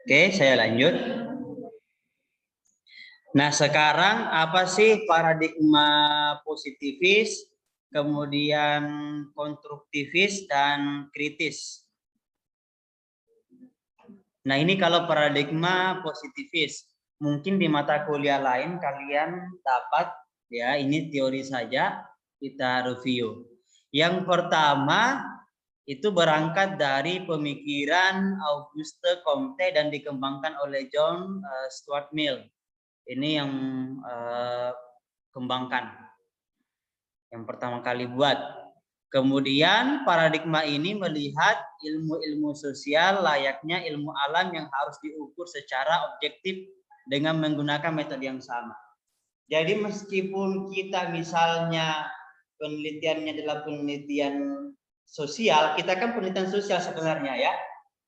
Oke, saya lanjut. Nah, sekarang apa sih paradigma positivis, kemudian konstruktivis, dan kritis? Nah, ini kalau paradigma positivis. Mungkin di mata kuliah lain kalian dapat, ya ini teori saja, kita review. Yang pertama, itu berangkat dari pemikiran Auguste Comte dan dikembangkan oleh John Stuart Mill. Ini yang kembangkan, yang pertama kali buat. Kemudian paradigma ini melihat ilmu-ilmu sosial layaknya ilmu alam yang harus diukur secara objektif dengan menggunakan metode yang sama. Jadi meskipun kita misalnya penelitiannya adalah penelitian sosial, kita kan penelitian sosial sebenarnya ya,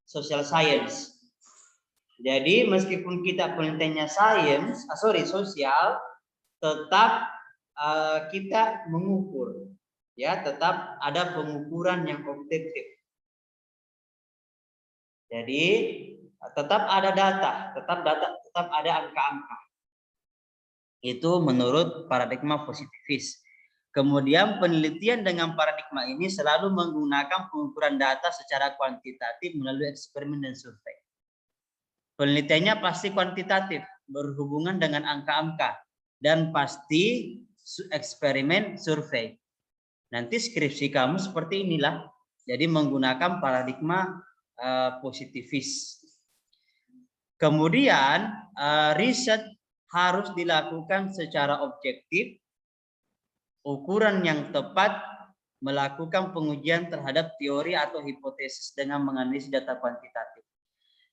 social science. Jadi meskipun kita penelitiannya sosial, tetap kita mengukur, ya tetap ada pengukuran yang objektif. Jadi tetap ada data, tetap ada angka-angka. Itu menurut paradigma positivis. Kemudian penelitian dengan paradigma ini selalu menggunakan pengukuran data secara kuantitatif melalui eksperimen dan survei. Penelitiannya pasti kuantitatif, berhubungan dengan angka-angka, dan pasti eksperimen survei. Nanti skripsi kamu seperti inilah. Jadi menggunakan paradigma positivis. Kemudian riset harus dilakukan secara objektif, ukuran yang tepat, melakukan pengujian terhadap teori atau hipotesis dengan menganalisis data kuantitatif.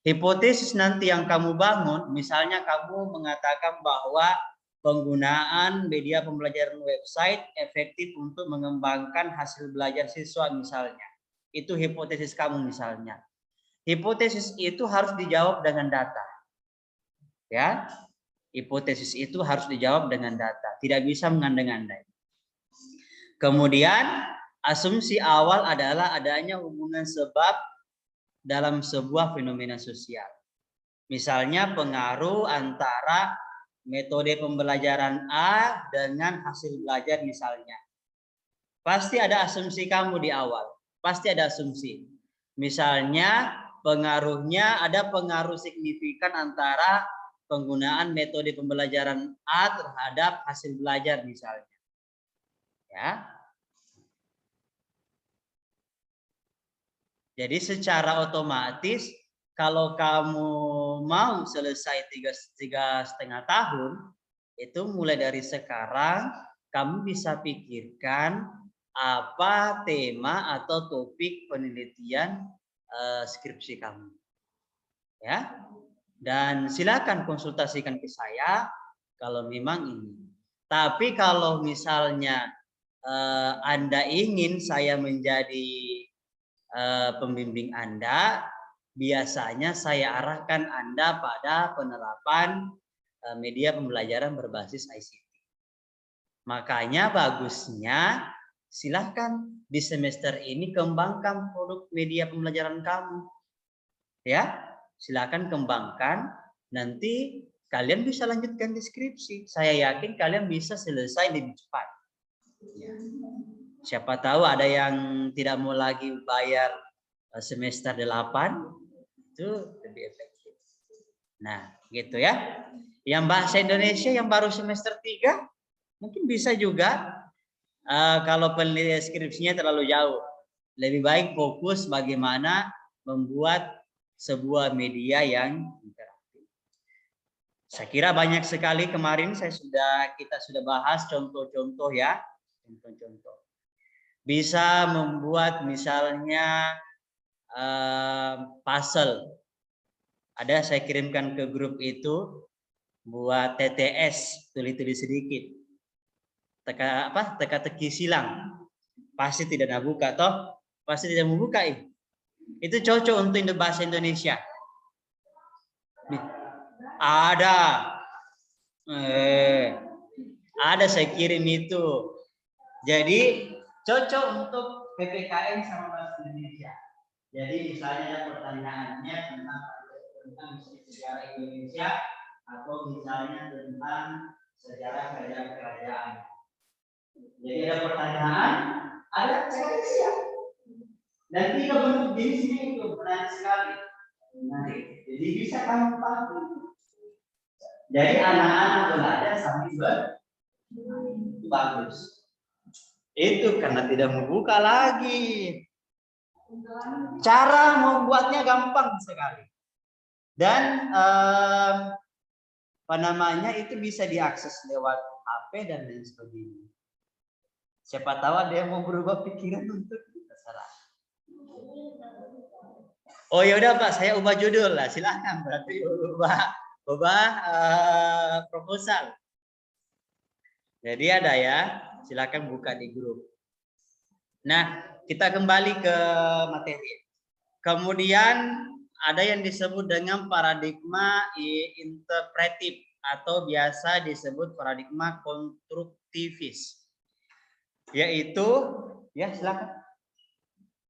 Hipotesis nanti yang kamu bangun, misalnya kamu mengatakan bahwa penggunaan media pembelajaran website efektif untuk mengembangkan hasil belajar siswa misalnya. Itu hipotesis kamu misalnya. Hipotesis itu harus dijawab dengan data. Ya. Hipotesis itu harus dijawab dengan data, tidak bisa mengandai-andai. Kemudian asumsi awal adalah adanya hubungan sebab dalam sebuah fenomena sosial. Misalnya pengaruh antara metode pembelajaran A dengan hasil belajar misalnya. Pasti ada asumsi kamu di awal. Pasti ada asumsi. Misalnya pengaruhnya ada pengaruh signifikan antara penggunaan metode pembelajaran A terhadap hasil belajar misalnya. Ya. Jadi secara otomatis kalau kamu mau selesai 3,5 tahun, itu mulai dari sekarang kamu bisa pikirkan apa tema atau topik penelitian skripsi kamu. Ya. Dan silakan konsultasikan ke saya kalau memang ini. Tapi kalau misalnya Anda ingin saya menjadi pembimbing Anda, biasanya saya arahkan Anda pada penerapan media pembelajaran berbasis ICT. Makanya bagusnya silahkan di semester ini kembangkan produk media pembelajaran kamu. Ya, silahkan kembangkan, nanti kalian bisa lanjutkan deskripsi. Saya yakin kalian bisa selesai lebih cepat. Ya. Siapa tahu ada yang tidak mau lagi bayar semester 8, itu lebih efektif. Nah, gitu ya. Yang bahasa Indonesia yang baru semester 3, mungkin bisa juga kalau penelitian skripsinya terlalu jauh. Lebih baik fokus bagaimana membuat sebuah media yang interaktif. Saya kira banyak sekali kemarin kita sudah bahas contoh-contoh ya. Contoh-contoh. Bisa membuat misalnya puzzle. Ada saya kirimkan ke grup itu buat TTS, tulis-tulis sedikit. Teka-teki silang. Pasti tidak buka toh? Pasti tidak membuka. Itu cocok untuk bahasa Indonesia. Ada. Ada saya kirim itu. Jadi cocok untuk PPKN sama bahasa Indonesia. Jadi misalnya ada pertanyaannya tentang tentang sejarah Indonesia atau misalnya tentang sejarah kerajaan-kerajaan. Jadi ada pertanyaan, ada saya siap. Dan 3 bentuk jenis ini itu menarik sekali. Menarik. Jadi bisa kamu pakai. Jadi anak-anak belajar sambil itu bagus. Itu karena tidak membuka lagi. Cara membuatnya gampang sekali. Dan apa namanya itu bisa diakses lewat HP dan lain sebagainya. Siapa tahu ada yang mau berubah pikiran untuk terserah. Oh ya udah Pak, saya ubah judul lah. Silahkan berarti ubah proposal. Jadi ada ya, silakan buka di grup. Nah, kita kembali ke materi. Kemudian ada yang disebut dengan paradigma interpretif atau biasa disebut paradigma konstruktivis. Yaitu, ya silakan.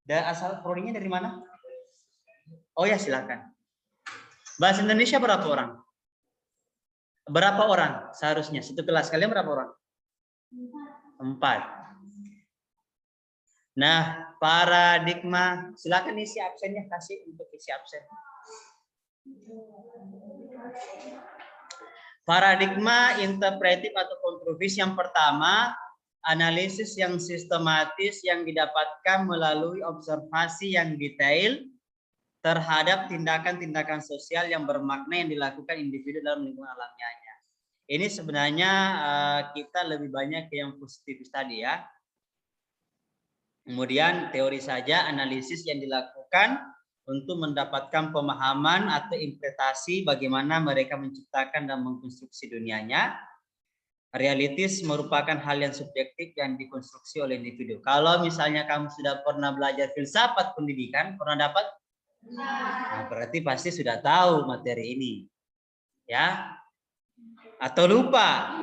Dan asal prodinya dari mana? Oh ya silakan. Bahasa Indonesia berapa orang? Berapa orang seharusnya? Satu kelas kalian berapa orang? 4. Nah, paradigma, silakan isi absennya, kasih untuk isi absen. Paradigma interpretif atau konstruktivis yang pertama, analisis yang sistematis yang didapatkan melalui observasi yang detail terhadap tindakan-tindakan sosial yang bermakna yang dilakukan individu dalam lingkungan alamnya. Ini sebenarnya kita lebih banyak ke yang positifis tadi ya. Kemudian teori saja, analisis yang dilakukan untuk mendapatkan pemahaman atau interpretasi bagaimana mereka menciptakan dan mengkonstruksi dunianya. Realitis merupakan hal yang subjektif yang dikonstruksi oleh individu. Kalau misalnya kamu sudah pernah belajar filsafat pendidikan, pernah dapat? Nah, berarti pasti sudah tahu materi ini. Ya. Atau lupa?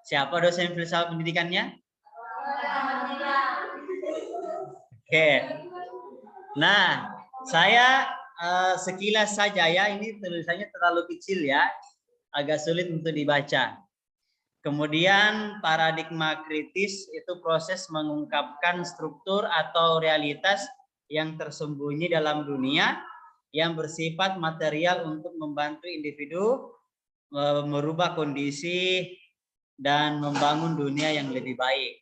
Siapa dosen filsafat pendidikannya? Oke. Nah, saya sekilas saja ya, ini tulisannya terlalu kecil ya, agak sulit untuk dibaca. Kemudian paradigma kritis itu proses mengungkapkan struktur atau realitas yang tersembunyi dalam dunia yang bersifat material untuk membantu individu merubah kondisi dan membangun dunia yang lebih baik.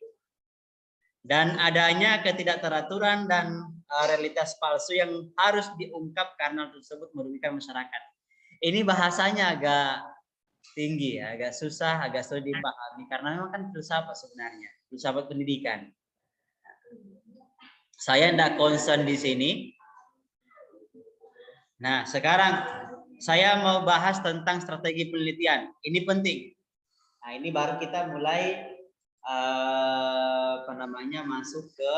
Dan adanya ketidakteraturan dan realitas palsu yang harus diungkap karena tersebut merugikan masyarakat. Ini bahasanya agak tinggi, agak susah, agak sulit dipahami karena memang kan filsafat sebenarnya, filsafat pendidikan. Saya tidak concern di sini. Nah, sekarang saya mau bahas tentang strategi penelitian. Ini penting. Nah, ini baru kita mulai masuk ke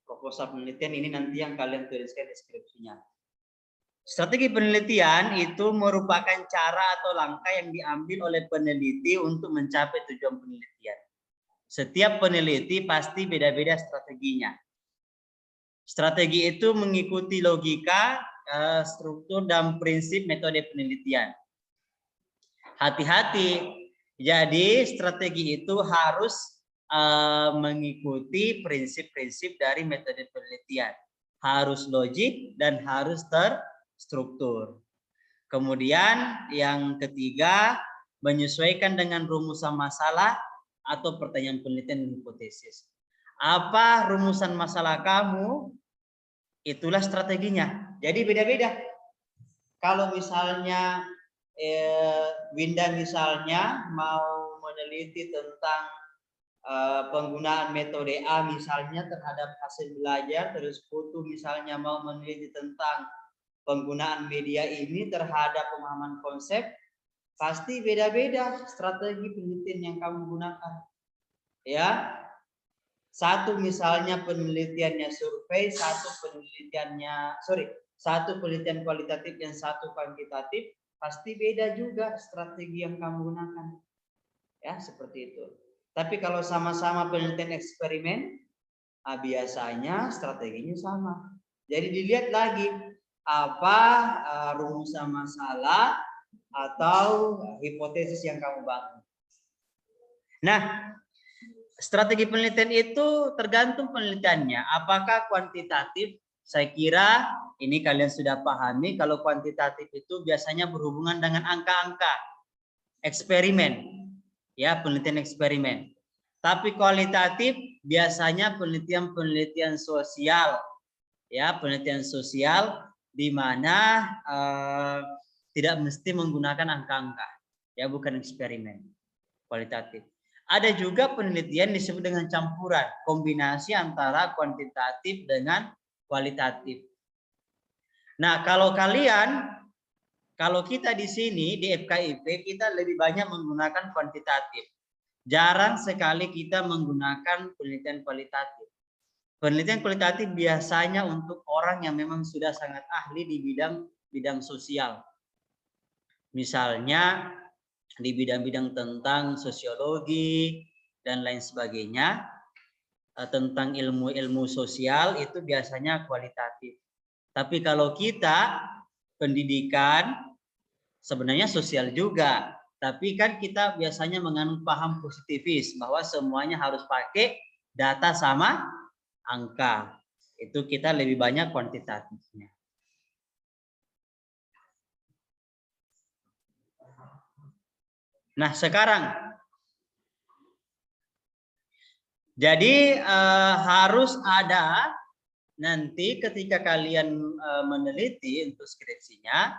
proposal penelitian. Ini nanti yang kalian tuliskan deskripsinya. Strategi penelitian itu merupakan cara atau langkah yang diambil oleh peneliti untuk mencapai tujuan penelitian. Setiap peneliti pasti beda-beda strateginya. Strategi itu mengikuti logika, struktur, dan prinsip metode penelitian. Hati-hati, jadi strategi itu harus mengikuti prinsip-prinsip dari metode penelitian. Harus logik dan harus terstruktur. Kemudian yang ketiga, menyesuaikan dengan rumusan masalah atau pertanyaan penelitian dan hipotesis. Apa rumusan masalah kamu? Itulah strateginya. Jadi beda-beda. Kalau misalnya Winda misalnya mau meneliti tentang penggunaan metode A misalnya terhadap hasil belajar, terus Putu misalnya mau meneliti tentang penggunaan media ini terhadap pemahaman konsep, pasti beda-beda strategi penelitian yang kamu gunakan. Ya. Satu misalnya penelitiannya survei, satu penelitian kualitatif dan satu kuantitatif, pasti beda juga strategi yang kamu gunakan. Ya, seperti itu. Tapi kalau sama-sama penelitian eksperimen, biasanya strateginya sama. Jadi dilihat lagi apa rumusan masalah atau hipotesis yang kamu bangun. Nah, strategi penelitian itu tergantung penelitiannya. Apakah kuantitatif? Saya kira ini kalian sudah pahami kalau kuantitatif itu biasanya berhubungan dengan angka-angka, eksperimen, ya penelitian eksperimen. Tapi kualitatif biasanya penelitian-penelitian sosial, ya penelitian sosial di mana tidak mesti menggunakan angka-angka, ya bukan eksperimen. Kualitatif. Ada juga penelitian disebut dengan campuran, kombinasi antara kuantitatif dengan kualitatif. Nah, kalau kita di sini di FKIP kita lebih banyak menggunakan kuantitatif. Jarang sekali kita menggunakan penelitian kualitatif. Penelitian kualitatif biasanya untuk orang yang memang sudah sangat ahli di bidang sosial. Misalnya di bidang-bidang tentang sosiologi dan lain sebagainya, tentang ilmu-ilmu sosial itu biasanya kualitatif. Tapi kalau kita pendidikan sebenarnya sosial juga, tapi kan kita biasanya menganut paham positivis bahwa semuanya harus pakai data sama angka. Itu kita lebih banyak kuantitatifnya. Nah, sekarang jadi harus ada nanti ketika kalian meneliti untuk skripsinya,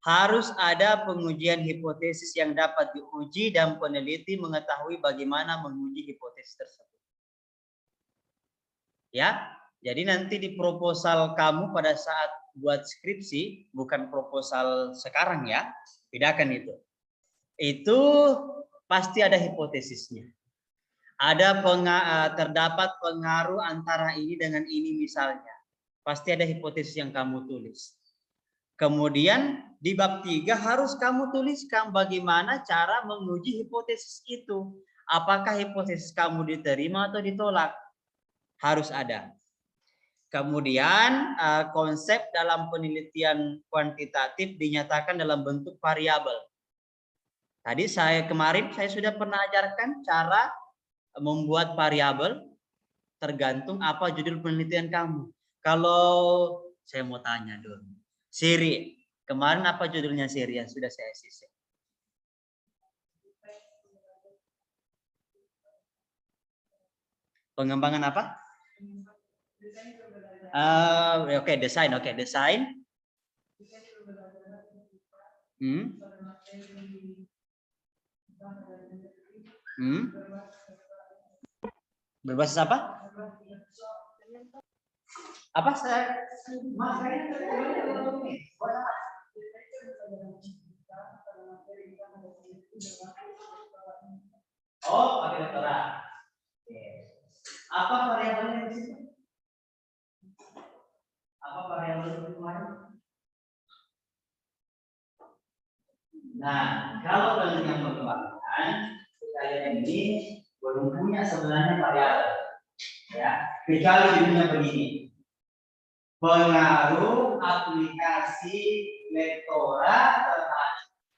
harus ada pengujian hipotesis yang dapat diuji dan peneliti mengetahui bagaimana menguji hipotesis tersebut. Ya, jadi nanti di proposal kamu pada saat buat skripsi, bukan proposal sekarang ya, bedakan itu. Itu pasti ada hipotesisnya. Ada terdapat pengaruh antara ini dengan ini misalnya. Pasti ada hipotesis yang kamu tulis. Kemudian di bab 3 harus kamu tuliskan bagaimana cara menguji hipotesis itu. Apakah hipotesis kamu diterima atau ditolak? Harus ada. Kemudian konsep dalam penelitian kuantitatif dinyatakan dalam bentuk variabel. Tadi kemarin saya sudah pernah ajarkan cara membuat variabel tergantung apa judul penelitian kamu. Kalau saya mau tanya dulu, Siri, kemarin apa judulnya Siri yang sudah saya sisir? Pengembangan apa? Oke, desain. Oke, desain. Berbasis apa? Apa saya? Oh, pakai doktorat. Apa variabelnya di situ? Apa variabelnya kemarin? Nah, kalau penelitian pengembangan, kalian ini belum punya sebenarnya variabel, ya. Kecuali judulnya begini, pengaruh aplikasi lektorat terhadap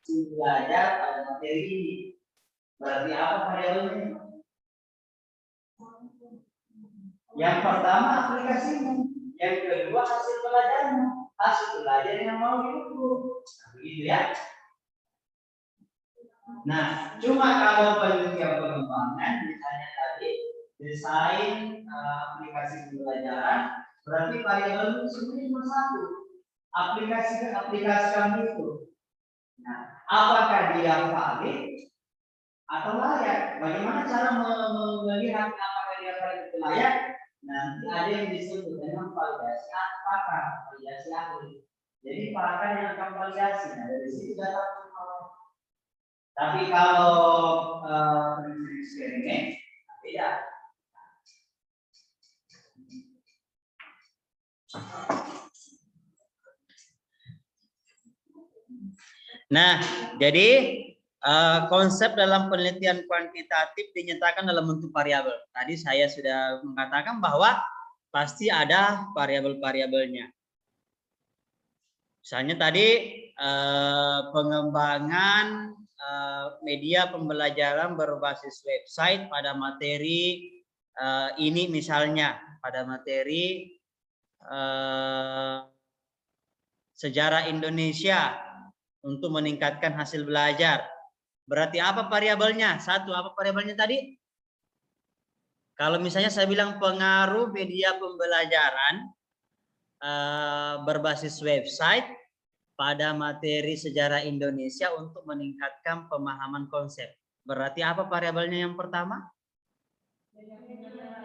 belajar pada materi ini. Berarti apa variabelnya? Yang pertama aplikasinya, yang kedua hasil pelajarannya. Hasil pelajaran yang mau diukur, begitu ya. Nah, cuma kalau penelitian pengembangan, misalnya tadi desain aplikasi pembelajaran, berarti variabel itu sebenarnya cuma satu. Aplikasi kamu itu. Nah, apakah dia valid atau layak? Bagaimana cara melihat apakah dia valid atau layak? Nanti ada yang disebut dengan validasi pakar, validasi ahli. Jadi pakar yang akan validasi. Nah, dari situ data. Tapi kalau eksperimen beda. Nah, jadi konsep dalam penelitian kuantitatif dinyatakan dalam bentuk variabel. Tadi saya sudah mengatakan bahwa pasti ada variabel-variabelnya. Misalnya tadi pengembangan media pembelajaran berbasis website pada materi ini misalnya pada materi sejarah Indonesia untuk meningkatkan hasil belajar. Berarti apa variabelnya? Satu, apa variabelnya tadi? Kalau misalnya saya bilang pengaruh media pembelajaran berbasis website pada materi sejarah Indonesia untuk meningkatkan pemahaman konsep. Berarti apa variabelnya yang pertama?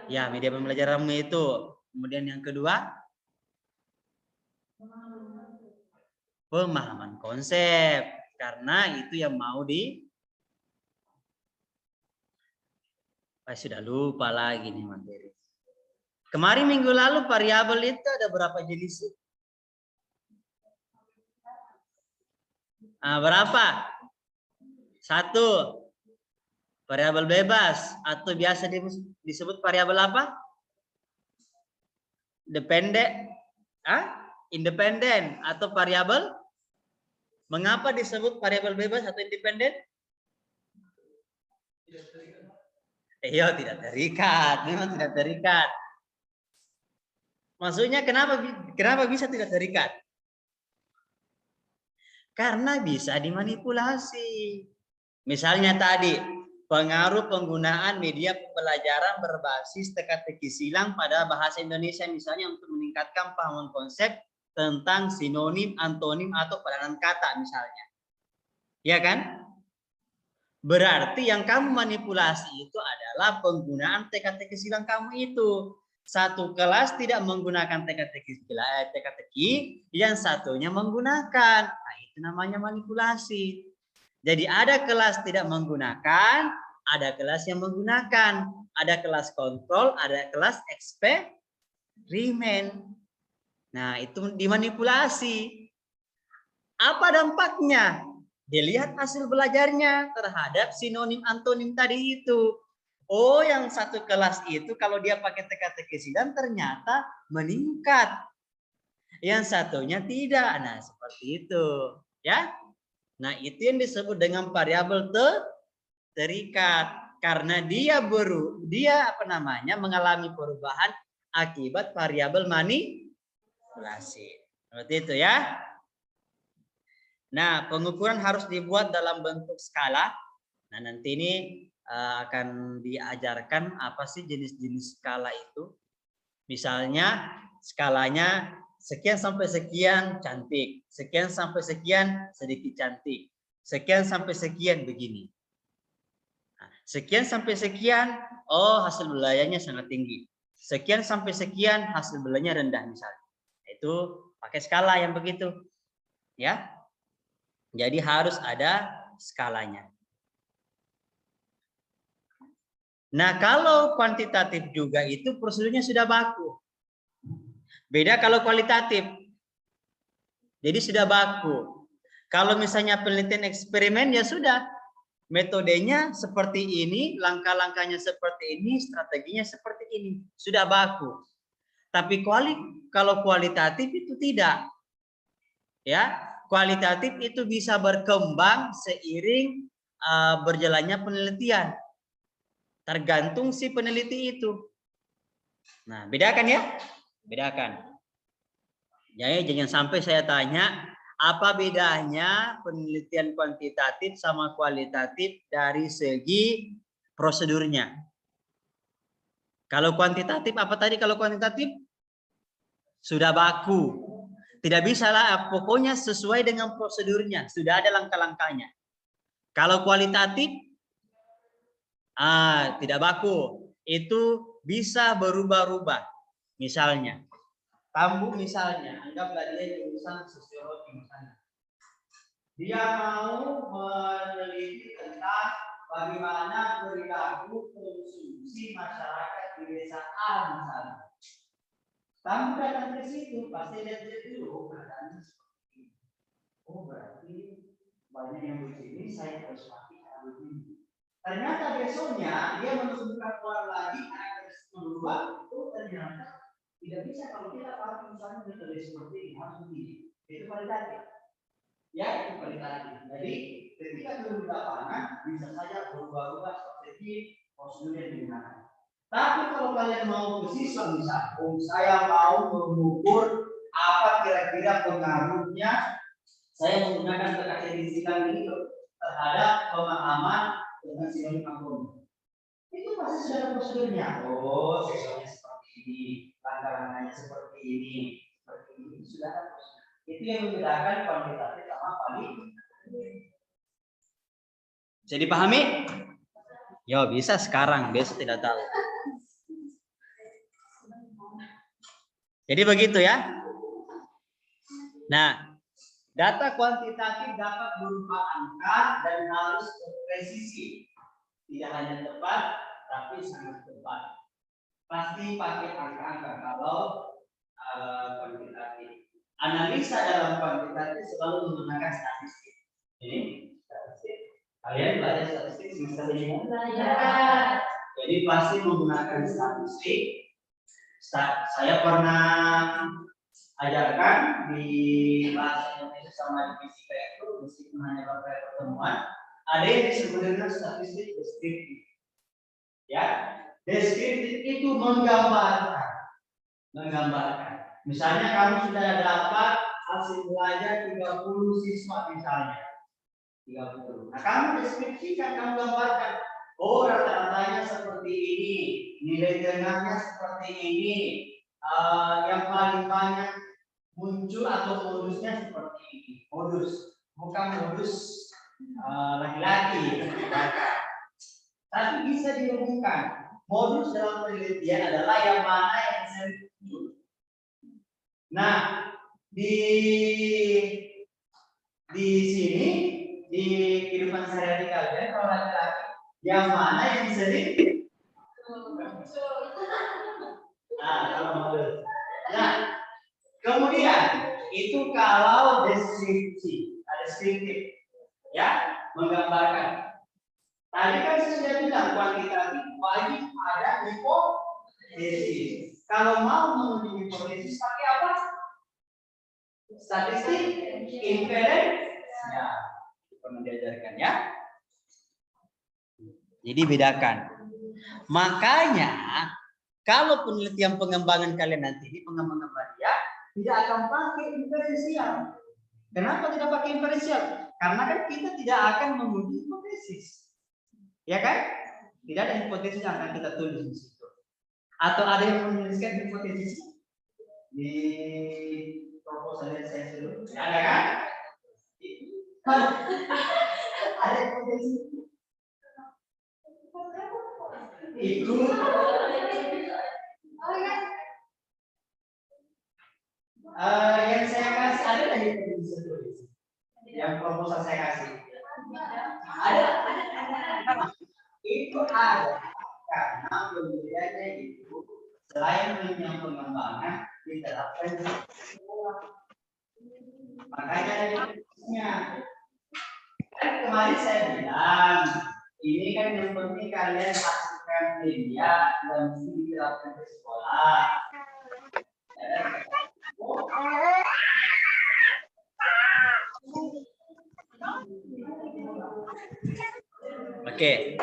Ya, media pembelajaranmu itu. Kemudian yang kedua? Pemahaman konsep. Karena itu yang mau sudah lupa lagi nih materi. Kemarin minggu lalu variabel itu ada berapa jenis? Berapa? Satu. Variabel bebas atau biasa disebut variabel apa? Independen atau variabel. Mengapa disebut variabel bebas atau independen? Iya, tidak terikat. Memang tidak terikat. Maksudnya kenapa bisa tidak terikat? Karena bisa dimanipulasi. Misalnya tadi, pengaruh penggunaan media pembelajaran berbasis teka-teki silang pada bahasa Indonesia misalnya untuk meningkatkan pemahaman konsep tentang sinonim, antonim atau padanan kata misalnya. Ya kan? Berarti yang kamu manipulasi itu adalah penggunaan teka-teki silang kamu itu. Satu kelas tidak menggunakan teka-teki, yang satunya menggunakan. Nah, itu namanya manipulasi. Jadi ada kelas tidak menggunakan, ada kelas yang menggunakan. Ada kelas kontrol, ada kelas eksperimen. Nah, itu dimanipulasi. Apa dampaknya? Dilihat hasil belajarnya terhadap sinonim antonim tadi itu. Oh, yang satu kelas itu kalau dia pakai teka-teki silang ternyata meningkat. Yang satunya tidak. Nah, seperti itu, ya. Nah, itu yang disebut dengan variabel terikat karena dia mengalami perubahan akibat variabel manipulasi. Seperti itu ya. Nah, pengukuran harus dibuat dalam bentuk skala. Nah, nanti ini akan diajarkan apa sih jenis-jenis skala itu. Misalnya skalanya sekian sampai sekian cantik, sekian sampai sekian sedikit cantik, sekian sampai sekian begini. Nah, sekian sampai sekian, oh hasil belajarnya sangat tinggi. Sekian sampai sekian hasil belajarnya rendah misalnya. Itu pakai skala yang begitu. Ya. Jadi harus ada skalanya. Nah, kalau kuantitatif juga itu prosedurnya sudah baku. Beda kalau kualitatif. Jadi sudah baku. Kalau misalnya penelitian eksperimen ya sudah. Metodenya seperti ini, langkah-langkahnya seperti ini, strateginya seperti ini. Sudah baku. Tapi kalau kualitatif itu tidak. Ya, kualitatif itu bisa berkembang seiring berjalannya penelitian. Tergantung si peneliti itu. Nah, bedakan ya. Bedakan. Jadi jangan sampai saya tanya, apa bedanya penelitian kuantitatif sama kualitatif dari segi prosedurnya? Kalau kuantitatif, apa tadi kalau kuantitatif? Sudah baku. Tidak bisa lah, pokoknya sesuai dengan prosedurnya. Sudah ada langkah-langkahnya. Kalau kualitatif, tidak baku. Itu bisa berubah-ubah. Misalnya, kamu misalnya, anggaplah dia jurusan sosiologi misalnya. Dia mau meneliti tentang bagaimana perilaku konsumsi masyarakat di desa A misalnya. Kamu datang ke situ, pasti lihat dulu keadaannya seperti ini. Oh, berarti banyak yang begini, saya harus pakai cara begini. Ternyata besoknya dia menemukan orang lagi, karakteristik berubah. Oh, ternyata tidak bisa kalau kita pakai misalnya metode seperti ini, harus begini. Itu kualitatif. Ya, itu kualitatif. Jadi ketika turun di lapangan bisa saja berubah-ubah strategi prosedur yang digunakan. Tapi kalau kalian mau ke siswa misalnya, saya mau mengukur apa kira-kira pengaruhnya saya menggunakan keakademisian ini terhadap pemahaman dengan sinonim akronim. Itu pasti sudah ada prosedurnya. Oh, seksualnya seperti ini, langkah-langkahnya seperti ini, itu sudah ada prosedur. Itu yang membedakan kuantitatif sama kualitatif. Bisa dipahami? Yo, bisa sekarang, biasa tidak tahu. Jadi begitu ya. Nah, data kuantitatif dapat berupa angka dan harus presisi. Tidak hanya tepat, tapi sangat tepat. Pasti pakai angka-angka kalau kuantitatif. Analisa dalam kuantitatif selalu menggunakan statistik. Ini statistik. Kalian belajar statistik semester ini? Belajar. Jadi pasti menggunakan statistik. Saya pernah ajarkan di bahasa Indonesia sama di fisika itu meskipun hanya beberapa pertemuan, ada yang disebut dengan statistik deskriptif. Ya, deskriptif itu menggambarkan. Misalnya kamu sudah dapat hasil belajar 30 siswa misalnya. 30. Nah, kamu deskripsikan, kamu gambarkan. Oh, rata-ratanya seperti ini, nilai tengahnya seperti ini, yang paling banyak muncul atau modusnya seperti ini. Modus, bukan modus laki-laki. Tapi bisa dihubungkan. Modus dalam penelitian adalah yang mana yang sering muncul. Nah, di sini di kehidupan sehari-hari kalian kalau laki-laki yang mana yang sering kalau modus. Nah, kemudian itu kalau deskriptif, ya, menggambarkan. Tadi kan saya sudah bilang kuantitatif wajib ada hipotesis. Kalau mau memenuhi hipotesis pakai apa? Statistik, inferensi. Ya, pernah diajarkan ya. Jadi bedakan. Makanya kalau penelitian pengembangan kalian nanti ini pengembangan media tidak akan pakai inferensial. Kenapa tidak pakai inferensial? Karena kan kita tidak akan menguji hipotesis. Ya kan? Tidak ada hipotesis yang akan kita tulis di situ. Atau ada yang menuliskan hipotesis di proposal yang saya suruh? Ada kan? Ada hipotesis. Ikut. Yang saya kasih ada dari hipotesis tulis. Yang proposal saya kasih. Ada. Itu ada karena pembeliannya itu selain yang pengembangan diterapkan di sekolah. Makanya kan kemarin saya bilang ini kan yang penting kalian hasilkan media dan mesti diterapkan di sekolah. Oke.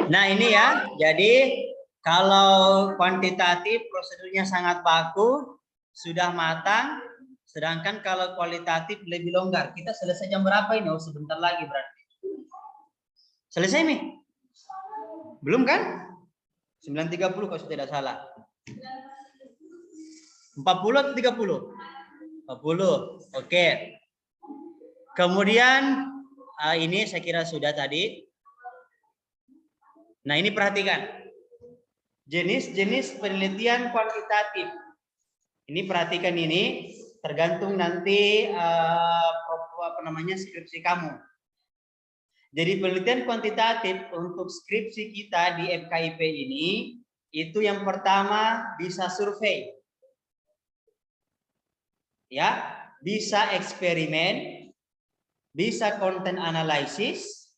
Nah ini ya, jadi kalau kuantitatif prosedurnya sangat baku, sudah matang, sedangkan kalau kualitatif lebih longgar. Kita selesai jam berapa ini? Oh sebentar lagi berarti. Selesai nih? Belum kan? 9.30 kalau tidak salah. 40 atau 30? 40, oke. Kemudian ini saya kira sudah tadi. Nah ini perhatikan, jenis-jenis penelitian kuantitatif. Ini perhatikan ini, tergantung nanti skripsi kamu. Jadi penelitian kuantitatif untuk skripsi kita di FKIP ini, itu yang pertama bisa survei, ya, bisa eksperimen, bisa konten analisis,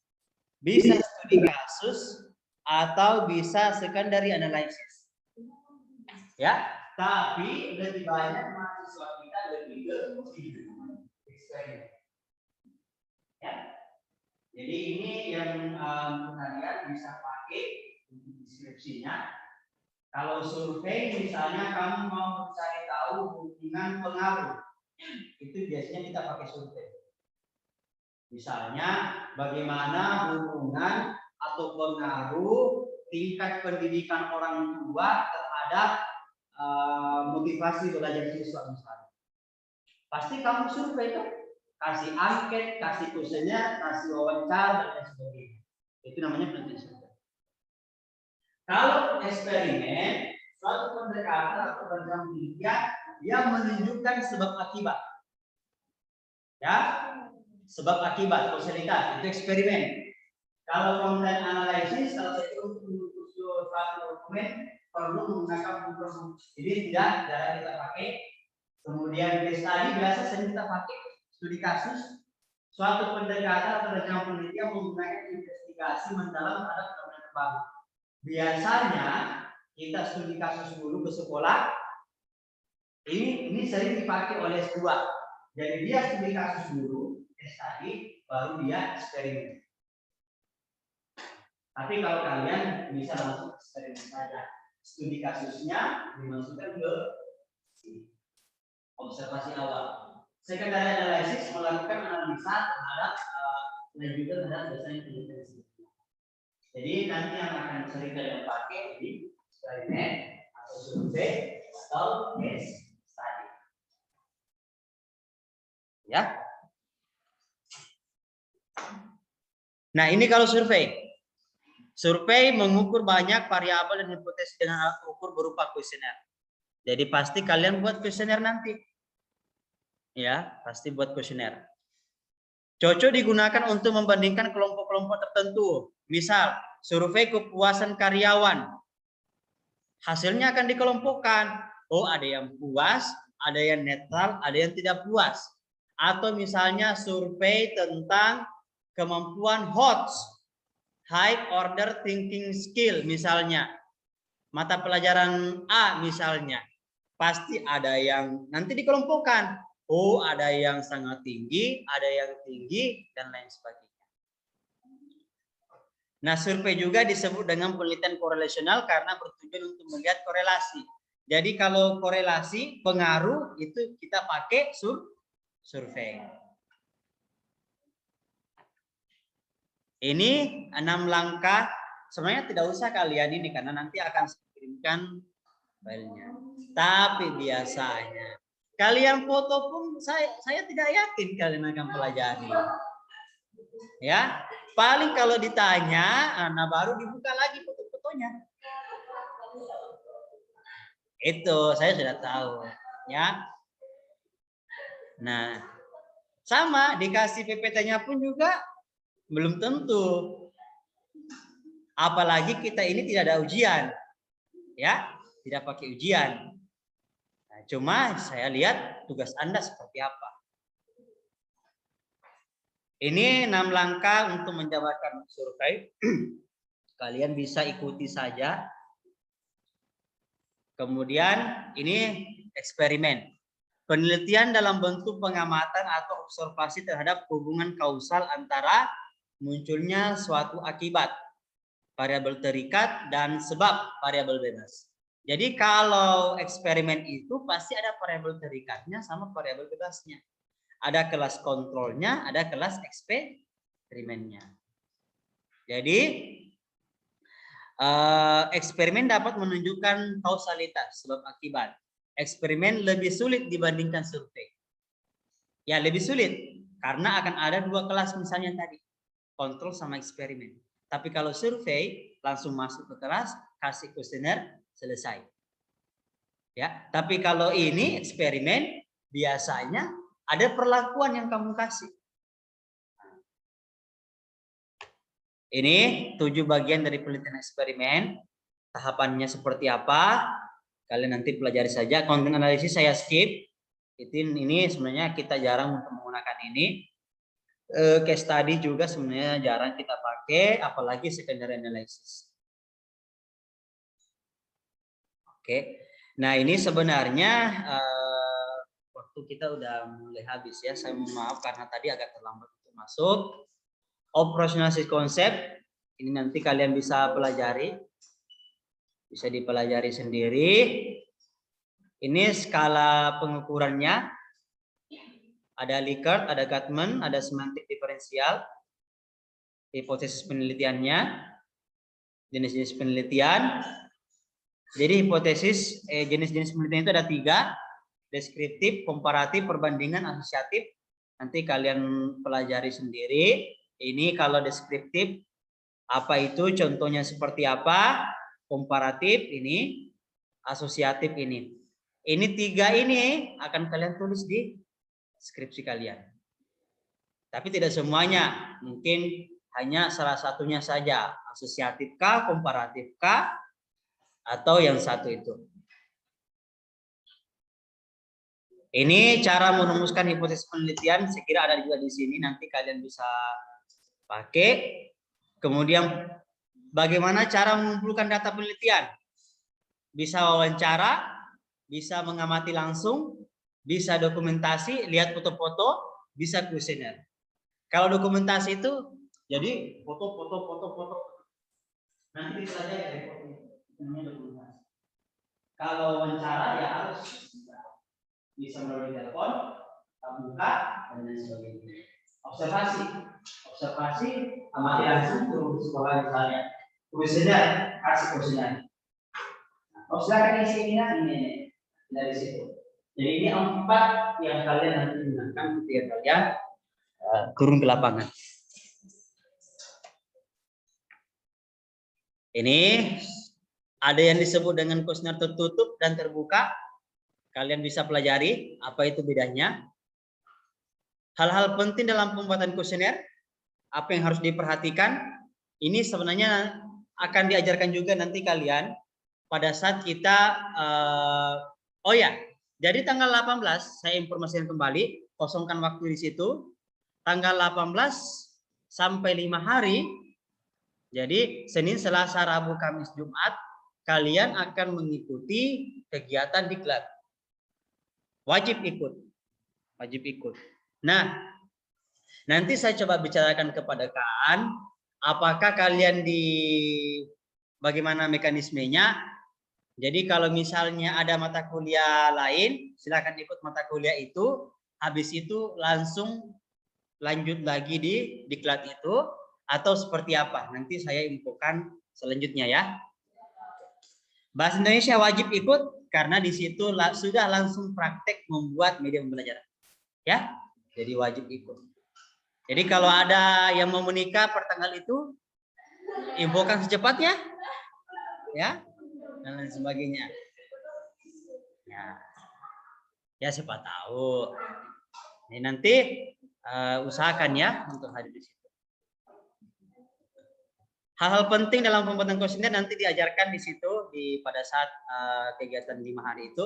bisa studi kasus, atau bisa secondary analysis. Ya, Tapi lebih banyak mahasiswa kita lebih ke eksperimen. Ya. Jadi ini yang kalian bisa pakai untuk deskripsinya. Kalau survei misalnya kamu mau mencari tahu hubungan pengaruh, itu biasanya kita pakai survei. Misalnya bagaimana hubungan atau pengaruh tingkat pendidikan orang tua terhadap motivasi belajar siswa misalnya. Pasti kamu survei kan? Kasih angket, kasih kuesioner, kasih wawancara dan lain sebagainya. Itu namanya penelitian survei. Kalau eksperimen, suatu pendekatan atau program penelitian yang menunjukkan sebab akibat. Ya, sebab akibat, kausalitas, itu eksperimen. Kalau content analysis, kalau saya untuk suatu dokumen perlu menggunakan program. Jadi tidak jarang kita pakai. Kemudian case study biasa sering kita pakai studi kasus. Suatu pendekatan atau program penelitian menggunakan investigasi mendalam terhadap fenomena baru. Biasanya kita studi kasus dulu ke sekolah. Ini sering dipakai oleh S2. Jadi dia studi kasus dulu, case study, baru dia eksperimen. Tapi kalau kalian bisa langsung eksperimen saja. Studi kasusnya dimasukkan ke observasi awal. Secondary analysis melakukan analisa terhadap lanjutan terhadap dasarnya penelitian. Jadi nanti yang akan sering kalian pakai di eksperimen atau survei atau case study. Ya. Nah, ini kalau survei. Survei mengukur banyak variabel dan hipotesis dengan alat ukur berupa kuesioner. Jadi pasti kalian buat kuesioner nanti. Ya, pasti buat kuesioner. Cocok digunakan untuk membandingkan kelompok-kelompok tertentu. Misal, survei kepuasan karyawan. Hasilnya akan dikelompokkan. Oh, ada yang puas, ada yang netral, ada yang tidak puas. Atau misalnya survei tentang kemampuan HOTS. High order thinking skill misalnya. Mata pelajaran A misalnya. Pasti ada yang nanti dikelompokkan. Oh, ada yang sangat tinggi, ada yang tinggi, dan lain sebagainya. Nah, survei juga disebut dengan penelitian korelasional karena bertujuan untuk melihat korelasi. Jadi kalau korelasi, pengaruh, itu kita pakai survei. Ini 6 langkah. Sebenarnya tidak usah kalian ini karena nanti akan saya kirimkan filenya. Tapi biasanya kalian foto pun saya tidak yakin kalian akan pelajari. Ya, paling kalau ditanya, nah baru dibuka lagi foto-fotonya. Itu saya sudah tahu, ya. Nah, sama dikasih PPT-nya pun juga belum tentu. Apalagi kita ini tidak ada ujian. Ya, tidak pakai ujian. Nah, cuma saya lihat tugas Anda seperti apa. Ini 6 langkah untuk menjabarkan survei. Kalian bisa ikuti saja. Kemudian ini eksperimen. Penelitian dalam bentuk pengamatan atau observasi terhadap hubungan kausal antara munculnya suatu akibat, variabel terikat, dan sebab variabel bebas. Jadi kalau eksperimen itu pasti ada variabel terikatnya sama variabel bebasnya. Ada kelas kontrolnya, ada kelas eksperimennya. Jadi eksperimen dapat menunjukkan kausalitas, sebab akibat. Eksperimen lebih sulit dibandingkan survei. Ya, lebih sulit karena akan ada 2 kelas misalnya tadi, kontrol sama eksperimen. Tapi kalau survei langsung masuk ke kelas, kasih kuesioner, selesai. Ya, tapi kalau ini eksperimen biasanya ada perlakuan yang kamu kasih. Ini 7 bagian dari penelitian eksperimen. Tahapannya seperti apa? Kalian nanti pelajari saja. Content analisis saya skip. Ini sebenarnya kita jarang untuk menggunakan ini. Case study juga sebenarnya jarang kita pakai, apalagi secondary analysis. Oke. Nah, ini sebenarnya waktu kita udah mulai habis ya. Saya mohon maaf karena tadi agak terlambat untuk masuk. Operasionalisasi konsep ini nanti kalian bisa pelajari, bisa dipelajari sendiri. Ini skala pengukurannya. Ada Likert, ada Gatman, ada semantik diferensial, hipotesis penelitiannya, jenis-jenis penelitian. Jadi hipotesis jenis-jenis penelitian itu ada 3, deskriptif, komparatif, perbandingan, asosiatif. Nanti kalian pelajari sendiri. Ini kalau deskriptif apa itu, contohnya seperti apa, komparatif ini, asosiatif ini. Ini 3 ini akan kalian tulis di skripsi kalian. Tapi tidak semuanya, mungkin hanya salah satunya saja, asosiatif kah, komparatif kah, atau yang satu itu. Ini cara merumuskan hipotesis penelitian, saya kira ada juga di sini, nanti kalian bisa pakai. Kemudian bagaimana cara mengumpulkan data penelitian? Bisa wawancara, bisa mengamati langsung, bisa dokumentasi, lihat foto-foto, bisa kuesioner. Kalau dokumentasi itu jadi foto. Nanti dipelajari dari fotonya. Namanya dokumentasi. Kalau wawancara ya harus bisa melalui telepon, buka, dan lain sebagainya. Observasi, amati langsung turun ke sekolah misalnya. Kuesioner, kasih kuesioner. Oh, silakan isi ini dari situ. Jadi ini 4 yang kalian nanti gunakan ketika kalian turun ke lapangan. Ini ada yang disebut dengan kuesioner tertutup dan terbuka. Kalian bisa pelajari apa itu bedanya. Hal-hal penting dalam pembuatan kuesioner, apa yang harus diperhatikan, ini sebenarnya akan diajarkan juga nanti kalian pada saat kita oh ya, jadi tanggal 18 saya informasikan kembali, kosongkan waktu di situ. Tanggal 18 sampai 5 hari. Jadi Senin, Selasa, Rabu, Kamis, Jumat kalian akan mengikuti kegiatan diklat. Wajib ikut. Wajib ikut. Nah, nanti saya coba bicarakan kepada kalian apakah kalian bagaimana mekanismenya. Jadi kalau misalnya ada mata kuliah lain, silakan ikut mata kuliah itu. Habis itu langsung lanjut lagi di diklat itu atau seperti apa? Nanti saya infokan selanjutnya ya. Bahasa Indonesia wajib ikut karena di situ sudah langsung praktek membuat media pembelajaran. Ya, jadi wajib ikut. Jadi kalau ada yang mau menikah per tanggal itu, infokan secepatnya, ya, dan lain sebagainya. Ya siapa tahu. Ini nanti usahakan ya untuk hadir di situ. Hal-hal penting dalam pembuatan kuesioner nanti diajarkan di situ pada saat kegiatan 5 hari itu.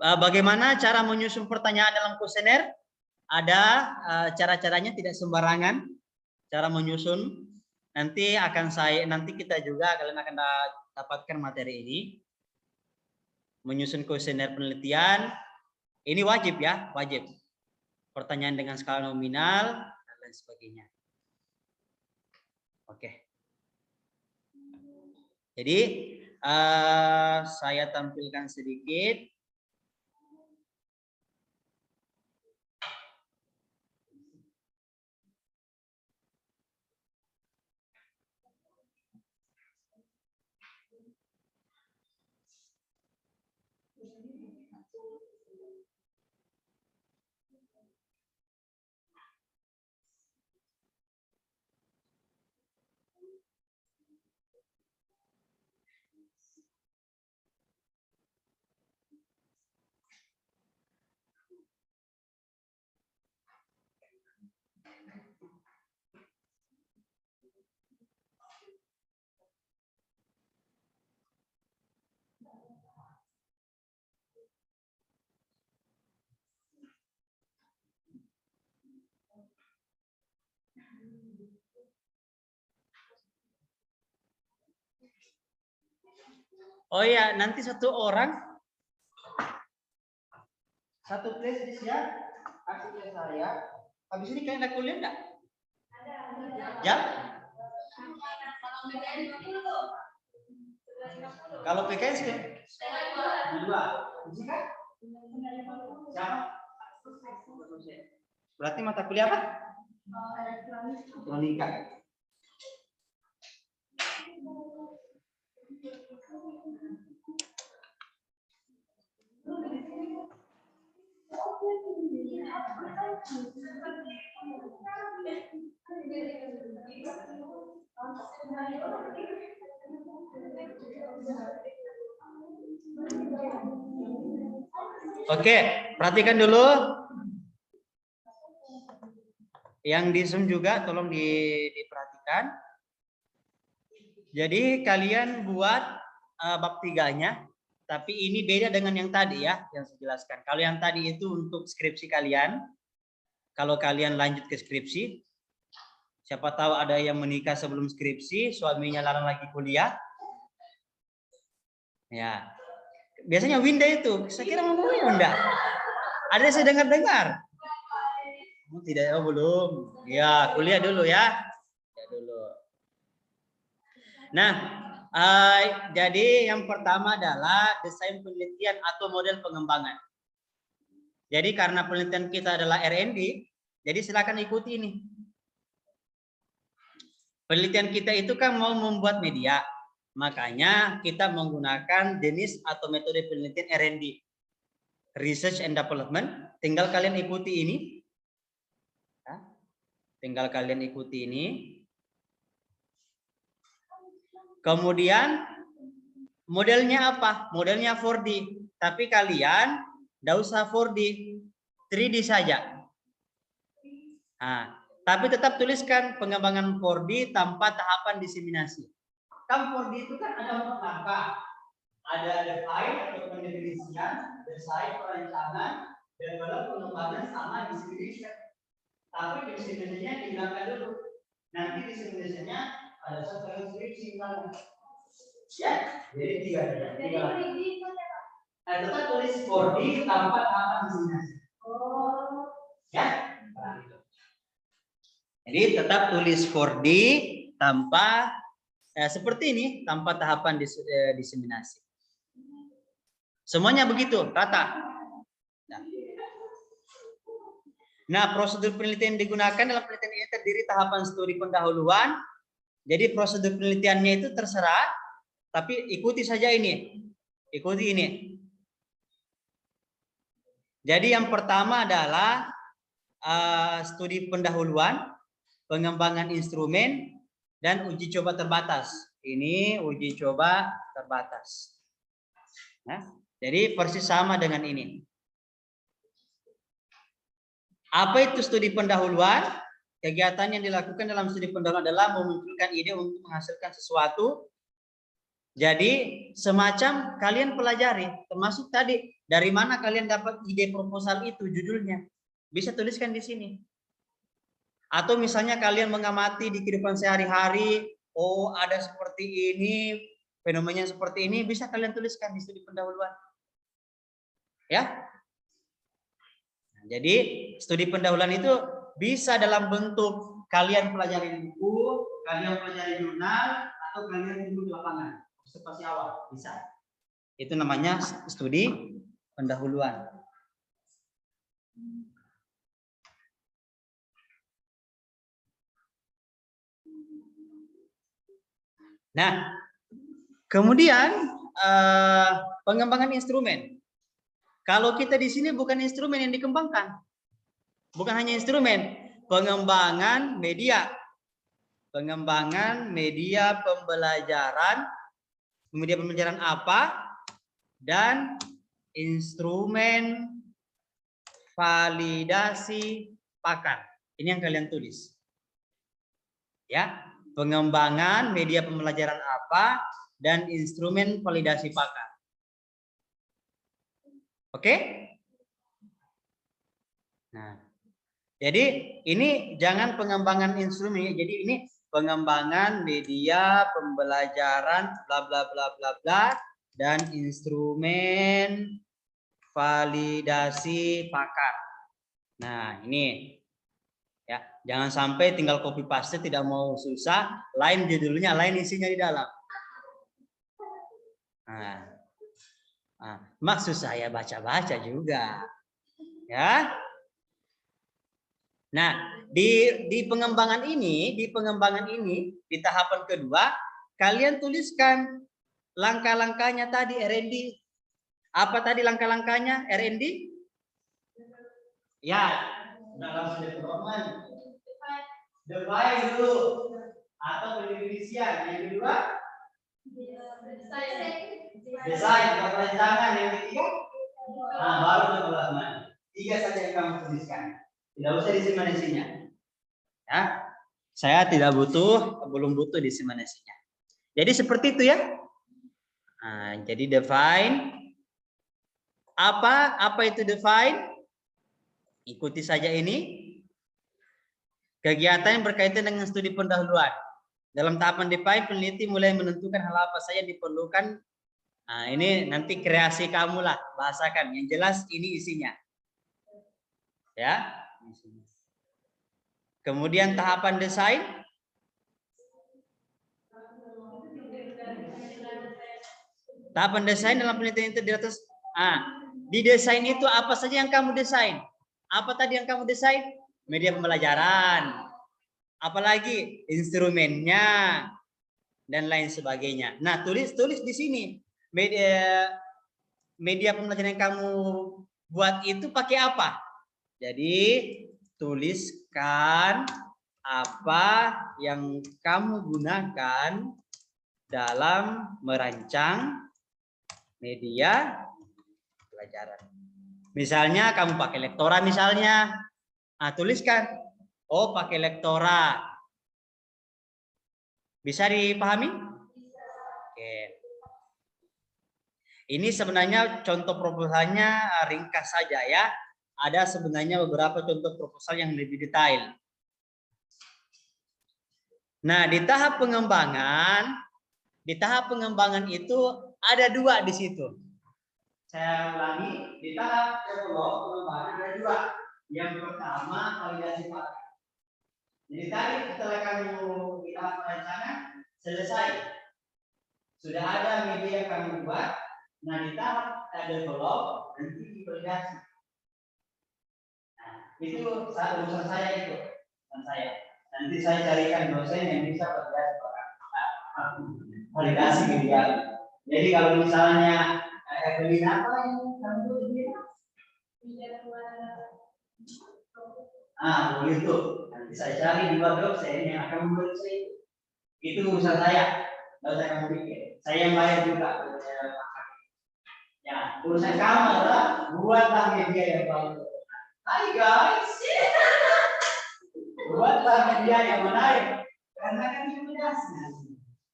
Bagaimana cara menyusun pertanyaan dalam kuesioner? Ada cara-caranya, tidak sembarangan cara menyusun. Nanti kita juga kalian akan dapatkan materi ini. Menyusun kuesioner penelitian ini wajib ya, wajib. Pertanyaan dengan skala nominal dan lain sebagainya. Oke. Jadi saya tampilkan sedikit. Oh ya, nanti satu orang satu playlist ya, kasih ke saya. Habis ini kalian ada kuliah enggak? Ada. Jam? Kalau PKS kan? Dua. Bisa kan? Siapa? Berarti mata kuliah apa? Elektronika. Oke, perhatikan dulu. Yang di Zoom juga tolong diperhatikan. Jadi kalian buat bab 3-nya, tapi ini beda dengan yang tadi ya, yang saya jelaskan. Kalau yang tadi itu untuk skripsi kalian, kalau kalian lanjut ke skripsi, siapa tahu ada yang menikah sebelum skripsi, suaminya larang lagi kuliah. Ya, biasanya Winda itu, saya kira mau Winda. Ada yang saya dengar-dengar. Tidak, oh belum. Ya, kuliah dulu ya. Ya dulu. Nah, jadi yang pertama adalah desain penelitian atau model pengembangan. Jadi karena penelitian kita adalah R&D, jadi silakan ikuti ini. Penelitian kita itu kan mau membuat media, makanya kita menggunakan jenis atau metode penelitian R&D, Research and Development. Tinggal kalian ikuti ini. Tinggal kalian ikuti ini. Kemudian modelnya apa? Modelnya 4D. Tapi kalian tidak usah 4D, 3D saja. Nah, tapi tetap tuliskan pengembangan 4D tanpa tahapan diseminasi. Kan 4D itu kan ada 4 langkah. Ada define atau pendefinisian, desain perencanaan, develop pengembangan sama diseminasi. Tapi diseminasinya dihilangkan dulu. Nanti diseminasinya ada satu skripsi ya, jadi tiga. Nah, tetap tulis 4D tanpa tahapan diseminasi. Ya. Jadi tetap tulis 4D tanpa seperti ini, tanpa tahapan diseminasi. Semuanya begitu, rata. Nah, prosedur penelitian yang digunakan dalam penelitian ini terdiri tahapan studi pendahuluan. Jadi prosedur penelitiannya itu terserah, tapi ikuti saja ini. Ikuti ini. Jadi yang pertama adalah studi pendahuluan, pengembangan instrumen, dan uji coba terbatas. Ini uji coba terbatas. Nah, jadi persis sama dengan ini. Apa itu studi pendahuluan? Kegiatan yang dilakukan dalam studi pendahuluan adalah memunculkan ide untuk menghasilkan sesuatu. Jadi semacam kalian pelajari, termasuk tadi dari mana kalian dapat ide proposal itu, judulnya bisa tuliskan di sini. Atau misalnya kalian mengamati di kehidupan sehari-hari, oh ada seperti ini, fenomenanya seperti ini, bisa kalian tuliskan di studi pendahuluan. Ya. Jadi studi pendahuluan itu bisa dalam bentuk kalian pelajari buku, kalian pelajari jurnal, atau kalian duduk di lapangan, observasi awal, bisa. Itu namanya studi pendahuluan. Nah, kemudian pengembangan instrumen. Kalau kita di sini bukan instrumen yang dikembangkan, bukan hanya instrumen, pengembangan media, pembelajaran, media pembelajaran apa, dan instrumen validasi pakar. Ini yang kalian tulis, ya, pengembangan media pembelajaran apa dan instrumen validasi pakar. Oke? Nah, jadi ini jangan pengembangan instrumen, jadi ini pengembangan media pembelajaran bla bla bla bla bla dan instrumen validasi pakar. Nah, ini ya, jangan sampai tinggal copy paste, tidak mau susah, lain judulnya, lain isinya di dalam. Nah, maksud saya baca-baca juga. Ya. Nah, di pengembangan ini, di tahapan kedua, kalian tuliskan langkah-langkahnya tadi R&D. Apa tadi langkah-langkahnya R&D? Ya, langsung development. Define dulu atau pendefinisian. Yang kedua, desain atau perancangan. Yang ketiga, nah, baru development. 3 saja yang kamu tuliskan. Tidak usah diisi manesinya. Ya, saya belum butuh diisi manesinya. Jadi seperti itu ya. Nah, jadi define. Apa itu define? Ikuti saja ini. Kegiatan yang berkaitan dengan studi pendahuluan. Dalam tahapan define, peneliti mulai menentukan hal apa saja diperlukan. Nah, ini nanti kreasi kamu lah, bahasakan. Yang jelas ini isinya. Ya. Kemudian tahapan desain. Tahapan desain dalam penelitian itu di atas. Di desain itu apa saja yang kamu desain? Apa tadi yang kamu desain? Media pembelajaran. Apalagi instrumennya dan lain sebagainya. Nah, tulis di sini. Media pembelajaran yang kamu buat itu pakai apa? Jadi, tuliskan apa yang kamu gunakan dalam merancang media pelajaran. Misalnya kamu pakai Lektora misalnya. Nah, tuliskan. Oh, pakai Lektora. Bisa dipahami? Oke. Ini sebenarnya contoh proposalnya ringkas saja ya. Ada sebenarnya beberapa contoh proposal yang lebih detail. Nah, di tahap pengembangan itu ada 2 di situ. Saya ulangi, di tahap pengembangan ada 2. Yang pertama validasi pakar. Jadi tadi setelah kamu di tahap perancangan selesai, sudah ada media yang kamu buat. Nah, di tahap develop nanti divalidasi. Nah, itu urusan saya itu, urusan saya. Nanti saya carikan dosen yang bisa validasi media. Jadi kalau misalnya Evelyn apa yang kamu tulis? Begitu. Nanti saya cari 2 dosen yang akan membuat saya. Itu urusan saya. Tidak usah kamu pikir. Saya yang bayar juga. Ya, urusan kamu adalah buatlah media yang baik. Hai guys. Buatlah media yang menarik. Karena kan itu tugasnya.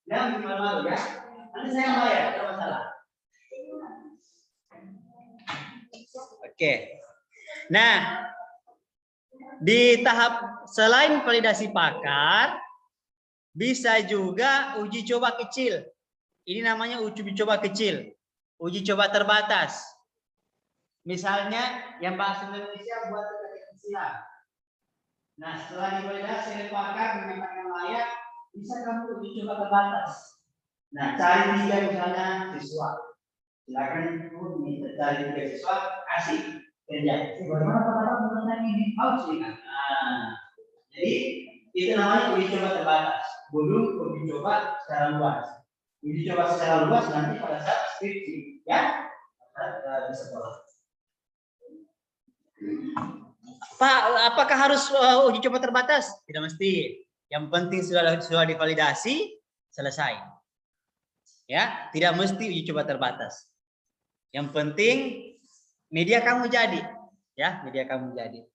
Jangan malu ya. Nanti saya yang bayar, tidak masalah. Oke. Nah, di tahap selain validasi pakar, bisa juga uji coba kecil. Ini namanya uji coba kecil. Uji coba terbatas. Misalnya yang bahasa Indonesia buat kecil-kecilan. Nah, setelah divalidasi oleh pakar dengan yang layak, bisa kamu uji coba terbatas. Nah, cari 3 misalnya siswa. Silakan cari 3 siswa, kasih kerja. Bagaimana pendapat mengenai ini? Jadi itu namanya uji coba terbatas. Belum uji coba secara luas. Uji coba secara luas nanti pada saat skripsi, ya, di sekolah. Pak, apakah harus uji coba terbatas? Tidak mesti. Yang penting sudah divalidasi, selesai. Ya, tidak mesti uji coba terbatas. Yang penting media kamu jadi, ya, media kamu jadi.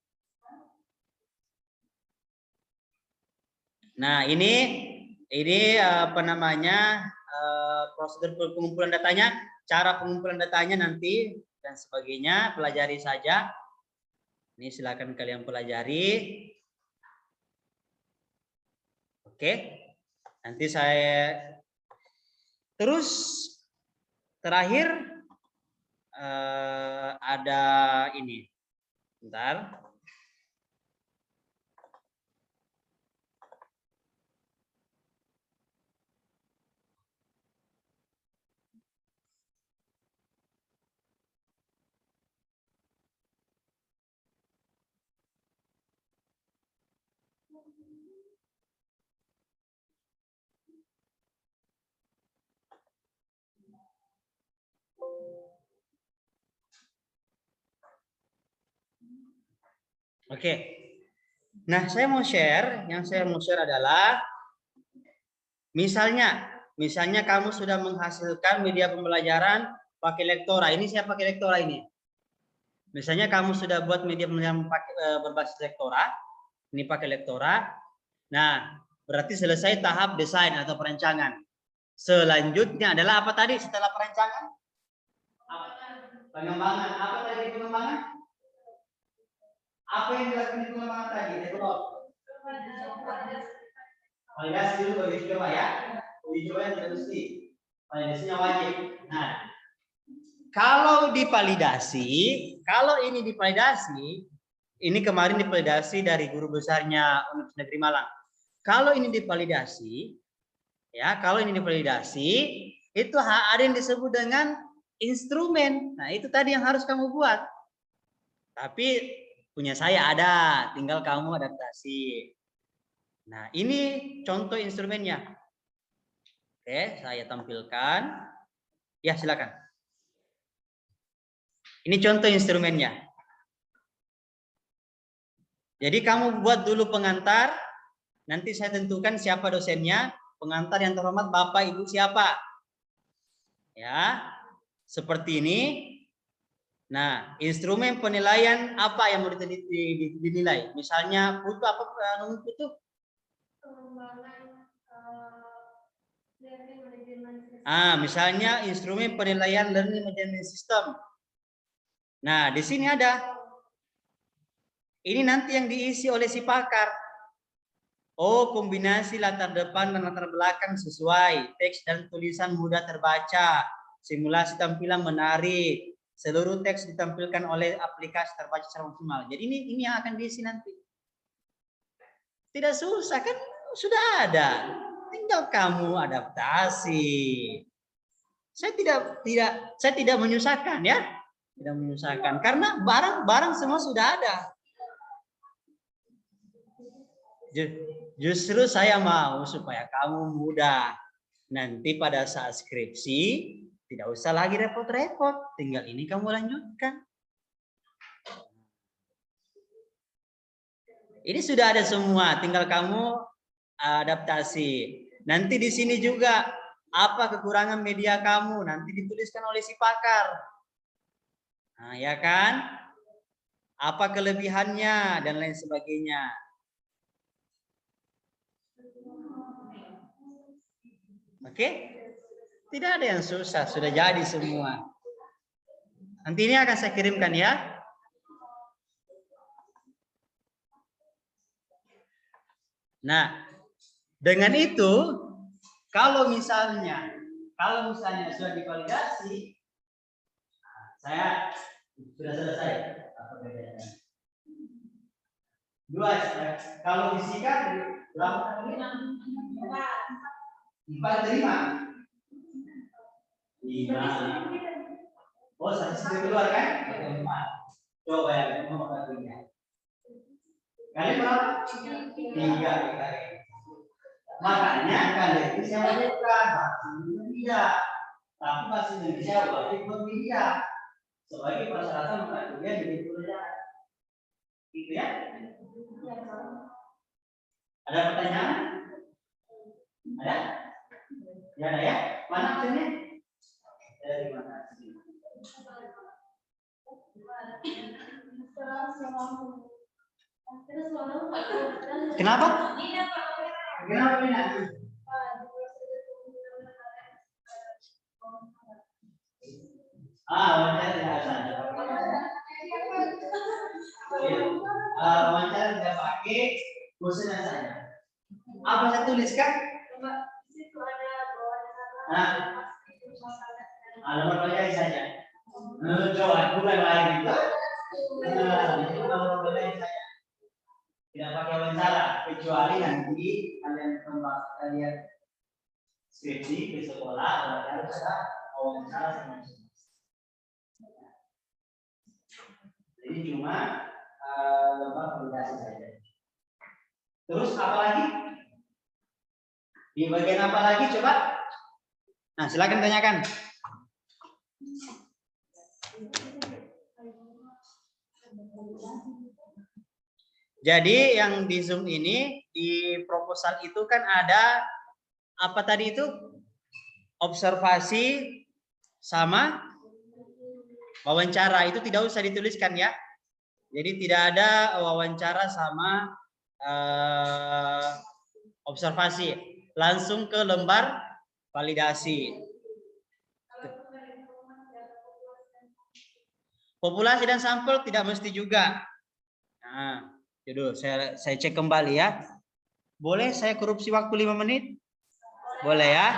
Nah, ini apa namanya prosedur pengumpulan datanya, cara pengumpulan datanya nanti dan sebagainya, pelajari saja. Ini silakan kalian pelajari. Oke, nanti saya terus terakhir ada ini. Bentar. Oke. Nah, saya mau share, yang saya mau share adalah misalnya kamu sudah menghasilkan media pembelajaran pakai Lektora. Ini saya pakai Lektora ini. Misalnya kamu sudah buat media pembelajaran berbasis Lektora, ini pakai Lektora. Nah, berarti selesai tahap desain atau perancangan. Selanjutnya adalah apa tadi setelah perancangan? Pengembangan. Apa tadi pengembangan? Apa yang dilakukan di pengembangan tadi? Develop. Validasi dulu bagi coba ya. Uji coba yang tidak mesti. Validasinya wajib. Nah, kalau ini divalidasi, ini kemarin divalidasi dari guru besarnya Universitas Negeri Malang. Kalau ini divalidasi, itu ada yang disebut dengan instrumen. Nah, itu tadi yang harus kamu buat. Tapi punya saya ada, tinggal kamu adaptasi. Nah, ini contoh instrumennya. Oke, saya tampilkan. Ya, silakan. Ini contoh instrumennya. Jadi kamu buat dulu pengantar, nanti saya tentukan siapa dosennya, pengantar yang terhormat Bapak Ibu siapa. Ya, seperti ini. Nah, instrumen penilaian apa yang mau dinilai? Misalnya butuh apa butuh? Misalnya instrumen penilaian learning management system. Nah, di sini ada. Ini nanti yang diisi oleh si pakar. Oh, kombinasi latar depan dan latar belakang sesuai. Teks dan tulisan mudah terbaca. Simulasi tampilan menarik. Seluruh teks ditampilkan oleh aplikasi terbaca secara maksimal. Jadi ini yang akan diisi nanti. Tidak susah kan? Sudah ada. Tinggal kamu adaptasi. Saya tidak menyusahkan ya. Tidak menyusahkan karena barang semua sudah ada. Justru saya mau supaya kamu mudah. Nanti pada saat skripsi tidak usah lagi repot-repot, tinggal ini kamu lanjutkan. Ini sudah ada semua, tinggal kamu adaptasi. Nanti di sini juga apa kekurangan media kamu, nanti dituliskan oleh si pakar. Nah, ya kan? Apa kelebihannya dan lain sebagainya. Oke? Tidak ada yang susah, sudah jadi semua. Nanti ini akan saya kirimkan ya. Nah, dengan itu kalau misalnya sudah divalidasi, saya sudah selesai. Kalau disikat berapa kali? 4 terima. 5. Oh, satu keluar kan? 4. Coba ya, kamu makan kali berapa? 3 kali. Makanya kali itu saya bukan bahasa Indonesia, tapi bahasa Indonesia wajib media sebagai persyaratan mata kuliah di kuliah. Gitu ya? Ada pertanyaan? Ada? Ya ada ya? Mana absennya? Dari mana? Kenapa? Kenapa ini? Wawancara tidak saja. Wawancara tidak pakai bosan saja. Apa saya tuliskan? Nah, Nomor pelajaran saja. Coba bulan lagi. Nah, itu kalau pelajaran saya tidak pakai wawancara, kecuali nanti kalian skripsi di sekolah harus ada wawancara sama jadi cuma lembar validasi saja. Terus apa lagi? Di bagian apa lagi coba? Nah, silakan tanyakan. Jadi yang di Zoom ini di proposal itu kan ada apa tadi itu? Observasi sama wawancara, itu tidak usah dituliskan ya. Jadi tidak ada wawancara sama observasi, langsung ke lembar validasi. Populasi dan sampel tidak mesti juga. Nah, jadi saya cek kembali ya. Boleh saya korupsi waktu 5 menit? Boleh ya?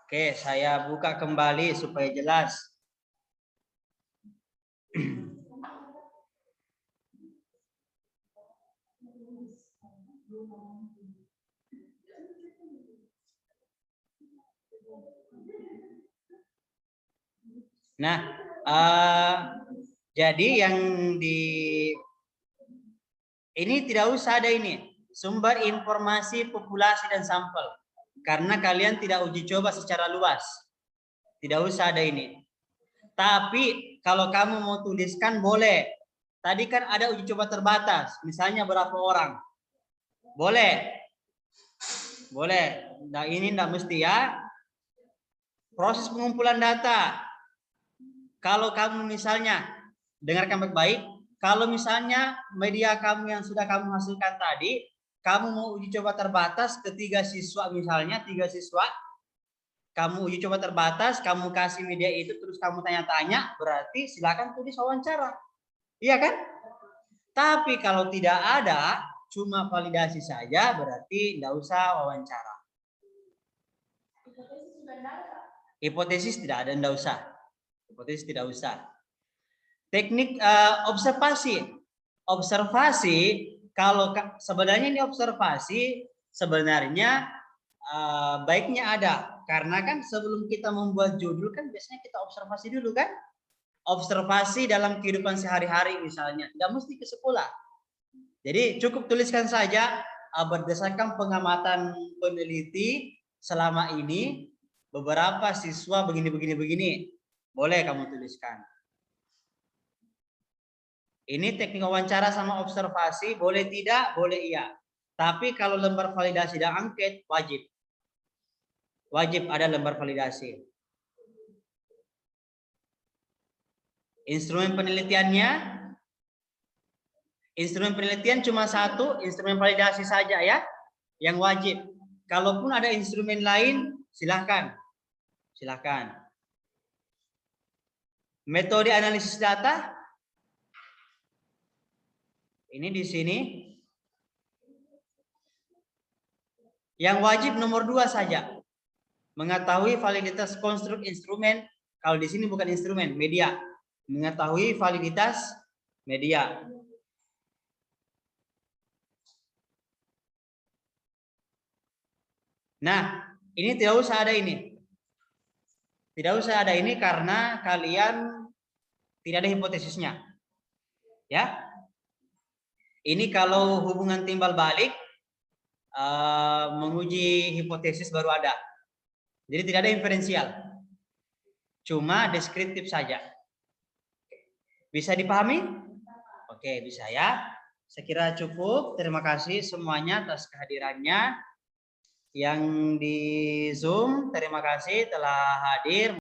Oke, saya buka kembali supaya jelas. Nah, jadi yang ini tidak usah ada ini sumber informasi populasi dan sampel karena kalian tidak uji coba secara luas, tidak usah ada ini. Tapi kalau kamu mau tuliskan boleh. Tadi kan ada uji coba terbatas, misalnya berapa orang, boleh, boleh. Nah ini tidak mesti ya. Proses pengumpulan data. Kalau kamu misalnya, dengarkan baik-baik, kalau misalnya media kamu yang sudah kamu hasilkan tadi, kamu mau uji coba terbatas ke 3 siswa misalnya, 3 siswa, kamu uji coba terbatas, kamu kasih media itu, terus kamu tanya-tanya, berarti silakan tulis wawancara. Iya kan? Tapi kalau tidak ada, cuma validasi saja, berarti tidak usah wawancara. Hipotesis tidak ada, tidak usah. Hipotesis tidak usah. Teknik observasi. Observasi, kalau sebenarnya ini observasi, sebenarnya baiknya ada. Karena kan sebelum kita membuat judul kan biasanya kita observasi dulu kan. Observasi dalam kehidupan sehari-hari misalnya. Tidak mesti ke sekolah. Jadi cukup tuliskan saja berdasarkan pengamatan peneliti selama ini beberapa siswa begini. Boleh kamu tuliskan. Ini teknik wawancara sama observasi, boleh tidak, boleh iya. Tapi kalau lembar validasi dan angket wajib. Wajib ada lembar validasi. Instrumen penelitiannya, instrumen penelitian cuma satu, instrumen validasi saja ya, yang wajib. Kalaupun ada instrumen lain, silahkan. Silahkan. Metode analisis data, ini di sini. Yang wajib nomor 2 saja. Mengetahui validitas konstruk instrumen. Kalau di sini bukan instrumen, media. Mengetahui validitas media. Nah, ini tidak usah ada ini. Tidak usah ada ini karena kalian tidak ada hipotesisnya. Ya. Ini kalau hubungan timbal balik menguji hipotesis baru ada. Jadi tidak ada inferensial. Cuma deskriptif saja. Bisa dipahami? Oke, bisa ya. Saya kira cukup. Terima kasih semuanya atas kehadirannya. Yang di Zoom, terima kasih telah hadir.